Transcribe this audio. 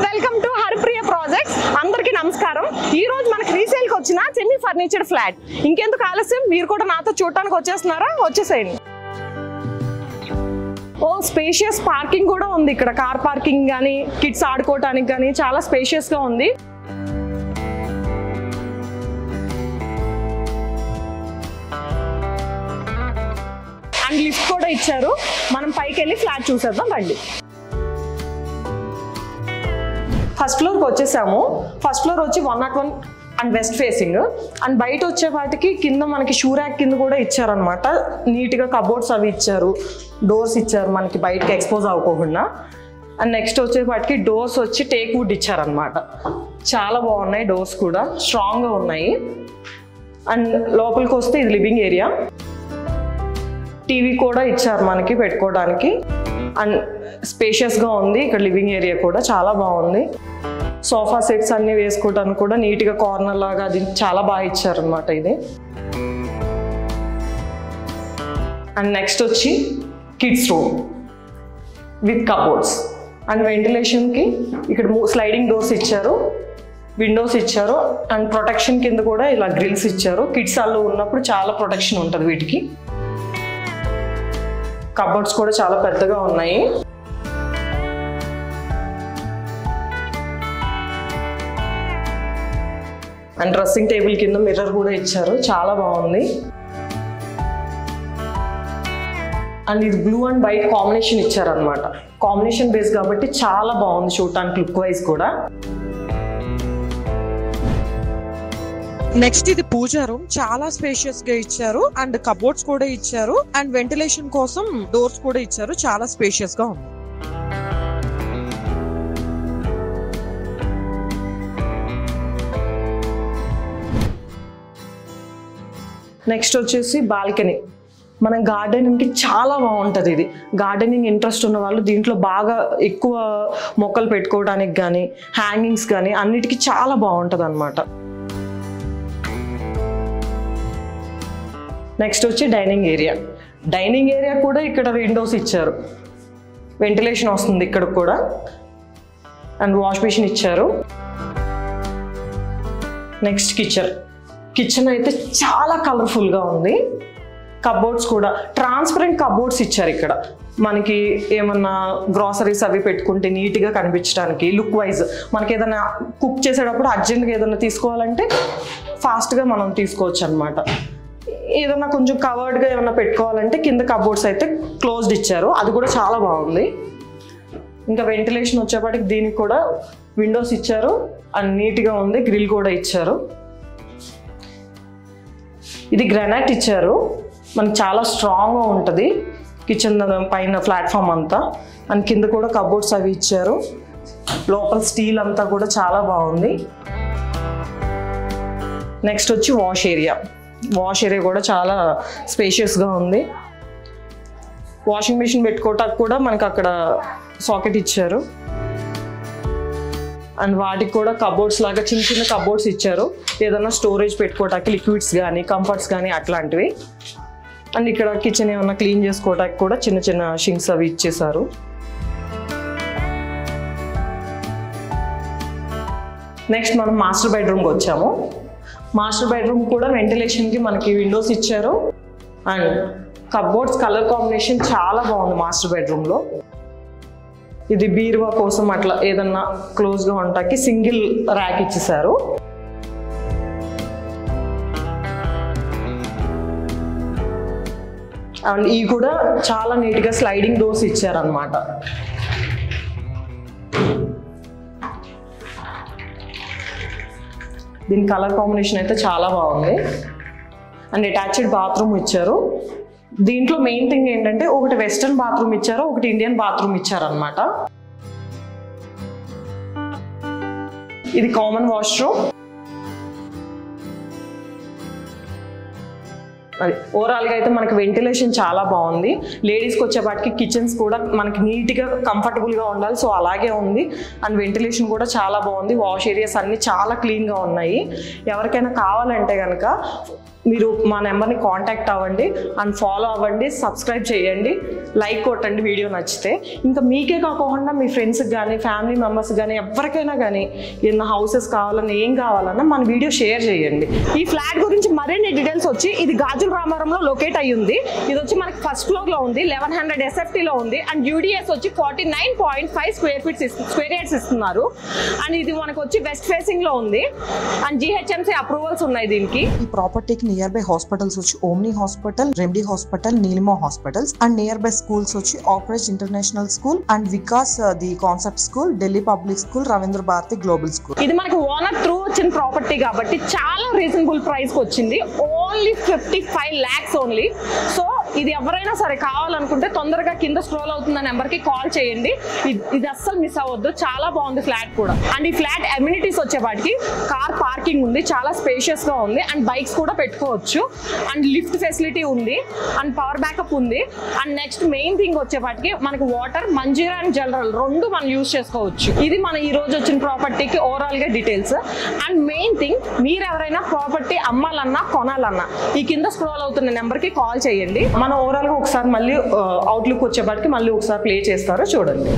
Welcome to Haripriya projects. అందరికీ నమస్కారం. ఈ రోజు మనకి రీసేల్ కి వచ్చిన సెమీ ఫర్నిచర్డ్ ఫ్లాట్. ఇంకెందుకు ఆలస్యం, మీరు కూడా నాతో చూడటానికి వచ్చేస్తున్నారా? వచ్చేసేయండి. స్పేషియస్ పార్కింగ్ కూడా ఉంది ఇక్కడ. కార్ పార్కింగ్ కానీ కిడ్స్ ఆడుకోవటానికి కానీ చాలా స్పేషియస్ గా ఉంది. అండ్ లిఫ్ట్ కూడా ఇచ్చారు. మనం పైకి వెళ్ళి ఫ్లాట్ చూసేద్దాం రండి. ఫస్ట్ ఫ్లోర్కి వచ్చేసాము. ఫస్ట్ ఫ్లోర్ వచ్చి 101 అండ్ వెస్ట్ ఫేసింగ్. అండ్ బయట వచ్చే వాటికి కింద మనకి షూ ర్యాక్ కింద కూడా ఇచ్చారనమాట. నీట్గా కబోర్డ్స్ అవి ఇచ్చారు, డోర్స్ ఇచ్చారు మనకి బయటకి ఎక్స్పోజ్ అవ్వకుండా. అండ్ నెక్స్ట్ వచ్చే వాటికి డోర్స్ వచ్చి టేక్ వుడ్ ఇచ్చారనమాట. చాలా బాగున్నాయి, డోర్స్ కూడా స్ట్రాంగ్గా ఉన్నాయి. అండ్ లోపలికి వస్తే ఇది లివింగ్ ఏరియా. టీవీ కూడా ఇచ్చారు మనకి పెట్టుకోవడానికి. అండ్ స్పేషియస్గా ఉంది ఇక్కడ. లివింగ్ ఏరియా కూడా చాలా బాగుంది. సోఫా సెట్స్ అన్ని వేసుకోవడానికి కూడా నీట్గా కార్నర్ లాగా అది చాలా బాగా ఇచ్చారనమాట ఇది. అండ్ నెక్స్ట్ వచ్చి kids room with cupboards. And వెంటిలేషన్కి ఇక్కడ స్లైడింగ్ డోర్స్ ఇచ్చారు, విండోస్ ఇచ్చారు. అండ్ ప్రొటెక్షన్ కింద కూడా ఇలా గ్రిల్స్ ఇచ్చారు. కిడ్స్ అల్లో ఉన్నప్పుడు చాలా ప్రొటెక్షన్ ఉంటుంది వీటికి. కబోర్డ్స్ కూడా చాలా పెద్దగా ఉన్నాయి. అండ్ డ్రెస్సింగ్ టేబుల్ కింద మిర్రర్ కూడా ఇచ్చారు, చాలా బాగుంది. అండ్ ఇది బ్లూ అండ్ వైట్ కాంబినేషన్ ఇచ్చారనమాట. కాంబినేషన్ బేస్ కాబట్టి చాలా బాగుంది చూడటానికి లుక్ వైజ్ కూడా. నెక్స్ట్ ఇది పూజా రూమ్. చాలా స్పేషియస్ గా ఇచ్చారు. అండ్ కబోర్డ్స్ కూడా ఇచ్చారు. అండ్ వెంటిలేషన్ కోసం డోర్స్ కూడా ఇచ్చారు. చాలా స్పేషియస్ గా ఉంది. నెక్స్ట్ వచ్చేసి బాల్కనీ. మన గార్డెనింగ్కి చాలా బాగుంటుంది ఇది. గార్డెనింగ్ ఇంట్రెస్ట్ ఉన్న వాళ్ళు దీంట్లో బాగా ఎక్కువ మొక్కలు పెట్టుకోవడానికి కానీ హ్యాంగింగ్స్ కానీ అన్నిటికీ చాలా బాగుంటుంది అనమాట. నెక్స్ట్ వచ్చి డైనింగ్ ఏరియా. డైనింగ్ ఏరియా కూడా ఇక్కడ విండోస్ ఇచ్చారు, వెంటిలేషన్ వస్తుంది ఇక్కడ కూడా. అండ్ వాష్ బేసిన్ ఇచ్చారు. నెక్స్ట్ కిచెన్ అయితే చాలా కలర్ఫుల్గా ఉంది. కబోర్డ్స్ కూడా ట్రాన్స్పరెంట్ కబోర్డ్స్ ఇచ్చారు ఇక్కడ. మనకి ఏమన్నా గ్రాసరీస్ అవి పెట్టుకుంటే నీట్గా కనిపించడానికి లుక్ వైజ్. మనకి ఏదైనా కుక్ చేసేటప్పుడు అర్జెంట్గా ఏదైనా తీసుకోవాలంటే ఫాస్ట్గా మనం తీసుకోవచ్చు అనమాట. ఏదన్నా కొంచెం కవర్డ్గా ఏమన్నా పెట్టుకోవాలంటే కింద కబోర్డ్స్ అయితే క్లోజ్డ్ ఇచ్చారు, అది కూడా చాలా బాగుంది. ఇంకా వెంటిలేషన్ వచ్చేపాటికి దీనికి కూడా విండోస్ ఇచ్చారు. అండ్ నీట్గా ఉంది, గ్రిల్ కూడా ఇచ్చారు. ఇది గ్రానైట్ ఇచ్చారు, మనకి చాలా స్ట్రాంగ్గా ఉంటుంది కిచెన్ పైన ప్లాట్ఫామ్ అంతా. అండ్ కింద కూడా కబోర్డ్స్ అవి ఇచ్చారు. లోపల స్టీల్ అంతా కూడా చాలా బాగుంది. నెక్స్ట్ వచ్చి వాష్ ఏరియా కూడా చాలా స్పేషియస్గా ఉంది. వాషింగ్ మిషన్ పెట్టుకోవటానికి కూడా మనకు అక్కడ సాకెట్ ఇచ్చారు. అండ్ వాటికి కూడా కబోర్డ్స్ లాగా చిన్న చిన్న కబోర్డ్స్ ఇచ్చారు, ఏదైనా స్టోరేజ్ పెట్టుకోవటానికి లిక్విడ్స్ కానీ కంఫర్ట్స్ కానీ అట్లాంటివి. అండ్ ఇక్కడ కిచెన్ ఏమన్నా క్లీన్ చేసుకోవటానికి కూడా చిన్న చిన్న షింక్స్ అవి ఇచ్చేసారు. నెక్స్ట్ మనం మాస్టర్ బెడ్రూమ్కి వచ్చాము. మాస్టర్ బెడ్రూమ్ కూడా వెంటిలేషన్కి మనకి విండోస్ ఇచ్చారు. అండ్ కబోర్డ్స్ కలర్ కాంబినేషన్ చాలా బాగుంది మాస్టర్ బెడ్రూమ్లో. ఇది బీరువా కోసం అట్లా ఏదన్నా క్లోజ్గా ఉండటానికి సింగిల్ ర్యాక్ ఇచ్చేసారు. అండ్ ఇవి కూడా చాలా నీట్గా స్లైడింగ్ డోర్స్ ఇచ్చారనమాట. దీని కలర్ కాంబినేషన్ అయితే చాలా బాగుంది. అండ్ అటాచ్డ్ బాత్రూమ్ ఇచ్చారు. దీంట్లో మెయిన్ థింగ్ ఏంటంటే ఒకటి వెస్టర్న్ బాత్రూమ్ ఇచ్చారు, ఒకటి ఇండియన్ బాత్రూమ్ ఇచ్చారనమాట. ఇది కామన్ వాష్రూమ్. అది ఓవరాల్గా అయితే మనకి వెంటిలేషన్ చాలా బాగుంది. లేడీస్కి వచ్చేపాటికి కిచెన్స్ కూడా మనకి నీట్గా కంఫర్టబుల్గా ఉండాలి, సో అలాగే ఉంది. అండ్ వెంటిలేషన్ కూడా చాలా బాగుంది. వాష్ ఏరియాస్ అన్నీ చాలా క్లీన్గా ఉన్నాయి. ఎవరికైనా కావాలంటే కనుక మీరు మా నెంబర్ని కాంటాక్ట్ అవ్వండి అండ్ ఫాలో అవ్వండి, సబ్స్క్రైబ్ చేయండి, లైక్ కొట్టండి వీడియో నచ్చితే. ఇంకా మీకే కాకుండా మీ ఫ్రెండ్స్కి కానీ ఫ్యామిలీ మెంబర్స్ కానీ ఎవరికైనా కానీ ఏదైనా హౌసెస్ కావాలన్నా ఏం కావాలన్నా మన వీడియో షేర్ చేయండి. ఈ ఫ్లాట్ గురించి మరిన్ని డీటెయిల్స్ వచ్చి ఇది గాజుల రామారంలో లొకేట్ అయ్యి ఉంది. ఇది వచ్చి మనకి ఫస్ట్ ఫ్లోర్లో ఉంది, 1100 SFTలో ఉంది అండ్ యూడిఎస్ వచ్చి 49.5 స్క్వేర్ యార్డ్స్ ఇస్తున్నారు. అండ్ ఇది మనకు వచ్చి వెస్ట్ ఫేసింగ్లో ఉంది అండ్ GHMC అప్రూవల్స్ ఉన్నాయి దీనికి. ఈ ప్రాపర్టీకి నియర్ బై హాస్పిటల్స్ వచ్చి Omni hospital, remedy hospital, Neelima hospitals and near by schools వచ్చి ఆపరేజ్ international school and Vikas the concept school, Delhi public school, Ravindra Bharati global school. ఇది మనకి ఓనర్ త్రూ వచ్చిన ప్రాపర్టీ కాబట్టి చాలా రీజనబుల్ ప్రైస్ వచ్చింది, ఓన్లీ 55 lakhs ఓన్లీ. సో ఇది ఎవరైనా సరే కావాలనుకుంటే తొందరగా కింద స్క్రోల్ అవుతున్న నెంబర్కి కాల్ చేయండి. ఇది అస్సలు మిస్ అవ్వద్దు, చాలా బాగుంది ఫ్లాట్ కూడా. అండ్ ఈ ఫ్లాట్ అమ్యూనిటీస్ వచ్చేవాటికి కార్ పార్కింగ్ ఉంది, చాలా స్పేషియస్ గా ఉంది అండ్ బైక్స్ కూడా పెట్టుకోవచ్చు అండ్ లిఫ్ట్ ఫెసిలిటీ ఉంది అండ్ పవర్ బ్యాకప్ ఉంది. అండ్ నెక్స్ట్ మెయిన్ థింగ్ వచ్చేవాటికి మనకి వాటర్, మంజీరా అండ్ జనరల్ రెండు మనం యూజ్ చేసుకోవచ్చు. ఇది మన ఈ రోజు వచ్చిన ప్రాపర్టీకి ఓవరాల్ గా డీటెయిల్స్. అండ్ మెయిన్ థింగ్, మీరు ఎవరైనా ప్రాపర్టీ అమ్మాలన్నా కొనాలన్నా ఈ కింద స్క్రోల్ అవుతున్న నెంబర్కి కాల్ చేయండి. మనం ఓవరాల్ గా ఒకసారి మళ్ళీ అవుట్లుక్ వచ్చేపాటికి మళ్ళీ ఒకసారి ప్లే చేస్తారో చూడండి.